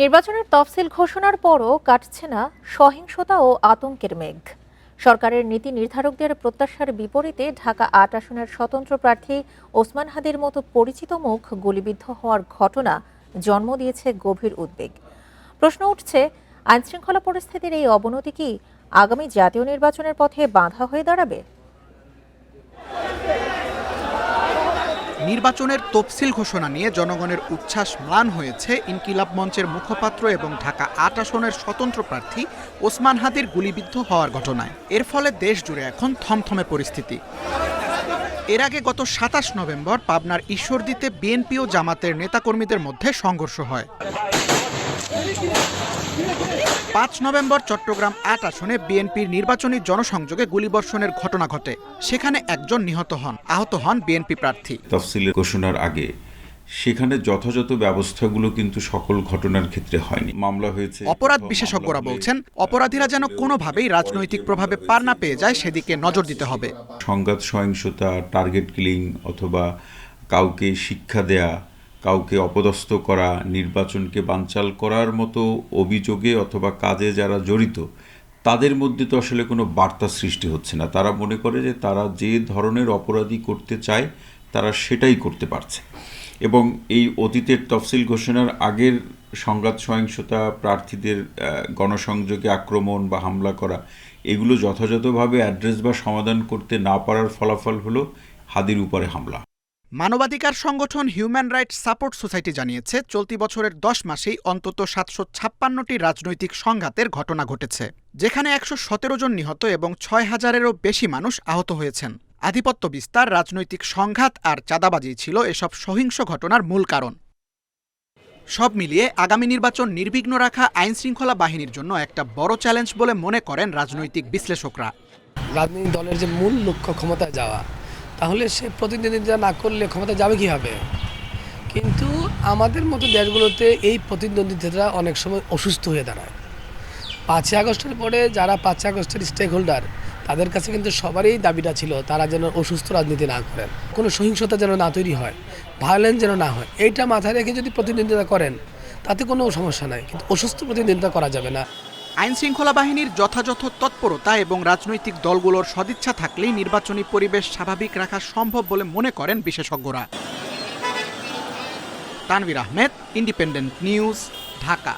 নির্বাচনের তফসিল ঘোষণার পরও কাটছে না সহিংসতা ও আতঙ্কের মেঘ। সরকারের নীতি নির্ধারকদের প্রত্যাশার বিপরীতে ঢাকা ৮ আসনের স্বতন্ত্র প্রার্থী ওসমান হাদির মতো পরিচিত মুখ গুলিবিদ্ধ হওয়ার ঘটনা জন্ম দিয়েছে গভীর উদ্বেগ। প্রশ্ন উঠছে, আইনশৃঙ্খলা পরিস্থিতির এই অবনতি কি আগামী জাতীয় নির্বাচনের পথে বাধা হয়ে দাঁড়াবে? নির্বাচনের তফসিল ঘোষণা নিয়ে জনগণের উচ্ছ্বাস ম্লান হয়েছে ইনকিলাব মঞ্চের মুখপাত্র এবং ঢাকা ৮ আসনের স্বতন্ত্র প্রার্থী ওসমান হাদির গুলিবিদ্ধ হওয়ার ঘটনায়। এর ফলে দেশ জুড়ে এখন থমথমে পরিস্থিতি। এর আগে গত ২৭ নভেম্বর পাবনার ঈশ্বরদীতে বিএনপি ও জামাতের নেতাকর্মীদের মধ্যে সংঘর্ষ হয়। ৫ নভেম্বর চট্টগ্রাম ৮ আসনে বিএনপির নির্বাচনী জনসংযোগে গুলিবর্ষণের ঘটনা ঘটে। সেখানে একজন নিহত হন, আহত হন বিএনপি প্রার্থী। তফসিলের ঘোষণার আগে সেখানে যথাযথ ব্যবস্থাগুলো কিন্তু সকল ঘটনার ক্ষেত্রে হয়নি। মামলা হয়েছে। অপরাধ বিশেষজ্ঞরা বলছেন, অপরাধীরা যেন কোনোভাবেই রাজনৈতিক প্রভাবে পার না পেয়ে যায় সেদিকে নজর দিতে হবে। সংঘাত, সহিংসতা, টার্গেট কিলিং অথবা কাউকে শিক্ষা দেয়া, কাউকে অপদস্থ করা, নির্বাচনকে বানচাল করার মতো অভিযোগে অথবা কাজে যারা জড়িত তাদের মধ্যে তো আসলে কোনো বার্তা সৃষ্টি হচ্ছে না। তারা মনে করে যে তারা যে ধরনের অপরাধী করতে চায় তারা সেটাই করতে পারছে। এবং এই অতীতের তফসিল ঘোষণার আগের সংঘাত, সহিংসতা, প্রার্থীদের গণসংযোগে আক্রমণ বা হামলা করা, এগুলো যথাযথভাবে অ্যাড্রেস বা সমাধান করতে না পারার ফলাফল হলো হাদির উপরে হামলা। মানবাধিকার সংগঠন হিউম্যান রাইটস সাপোর্ট সোসাইটি জানিয়েছে, চলতি বছরের ১০ মাসেই অন্তত ৭৫৬টি রাজনৈতিক সংঘাতের ঘটনা ঘটেছে, যেখানে ১১৭ জন নিহত এবং ৬,০০০-এরও বেশি মানুষ আহত হয়েছেন। আধিপত্য বিস্তার, রাজনৈতিক সংঘাত আর চাঁদাবাজি ছিল এসব সহিংস ঘটনার মূল কারণ। সব মিলিয়ে আগামী নির্বাচন নির্বিঘ্ন রাখা আইনশৃঙ্খলা বাহিনীর জন্য একটা বড় চ্যালেঞ্জ বলে মনে করেন রাজনৈতিক বিশ্লেষকরা। রাজনৈতিক দলের যে মূল লক্ষ্য ক্ষমতায় যাওয়া, তাহলে সে প্রতিদ্বন্দ্বিতা না করলে ক্ষমতা যাবে কীভাবে? কিন্তু আমাদের মতো দেশগুলোতে এই প্রতিদ্বন্দ্বিতাটা অনেক সময় অসুস্থ হয়ে দাঁড়ায়। ৫ই আগস্টের পরে যারা ৫ই আগস্টের স্টেক হোল্ডার, তাদের কাছে কিন্তু সবারই দাবিটা ছিল তারা যেন অসুস্থ রাজনীতি না করেন, কোনো সহিংসতা যেন না তৈরি হয়, ভায়োলেন্স যেন না হয়। এইটা মাথায় রেখে যদি প্রতিদ্বন্দ্বিতা করেন তাতে কোনো সমস্যা নাই, কিন্তু অসুস্থ প্রতিদ্বন্দ্বিতা করা যাবে না। আইনশৃঙ্খলা বাহিনীর যথাযথ তৎপরতা এবং রাজনৈতিক দলগুলোর সদিচ্ছা থাকলেই নির্বাচনী পরিবেশ স্বাভাবিক রাখা সম্ভব বলে মনে করেন বিশেষজ্ঞরা। Tanvir Ahmed, independent news, Dhaka.